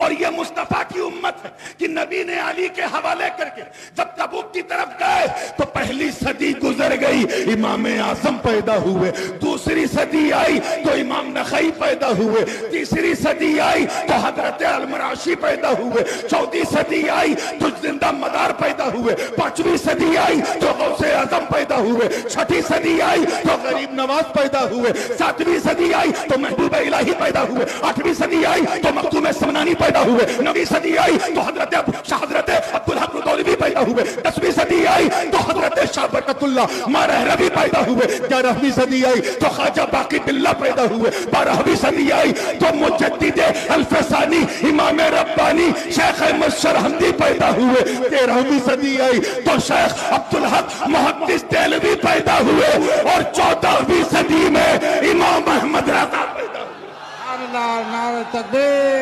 और ये मुस्तफा की उम्मत है कि नबी ने अली के हवाले करके जब तबूक की तरफ गए तो पहली सदी गुजर गई, इमाम आजम पैदा हुए। दूसरी सदी आई तो इमाम नखई पैदा हुए। तीसरी सदी आई तो हजरत अलमराशी पैदा हुए। चौथी सदी आई तो जिंदा मदार पैदा हुए। पांचवी सदी आई तो गौसे आजम पैदा हुए। छठी सदी आई तो गरीब नवाज पैदा हुए। सातवीं सदी आई तो महबूब इलाही पैदा हुए। आठवीं सदी आई तो मखदूम समनानी पैदा हुए। नवीं सदी आई तो हजरत अब्दुल हक दौलवी पैदा हुए। 10वीं सदी आई तो हजरत शाह बरकतुल्लाह मारहरवी पैदा हुए। 11वीं सदी आई तो ख्वाजा बाकी बिल्ला पैदा हुए। 12वीं सदी आई तो मुजद्दिद अल्फसानी इमाम रब्बानी शेख अहमद शरहंदी पैदा हुए। 13वीं सदी आई तो शेख अब्दुल हक मुहद्दिस देहलवी पैदा हुए। और 14वीं सदी में इमाम अहमद रजा पैदा हुए। नारे तकबीर।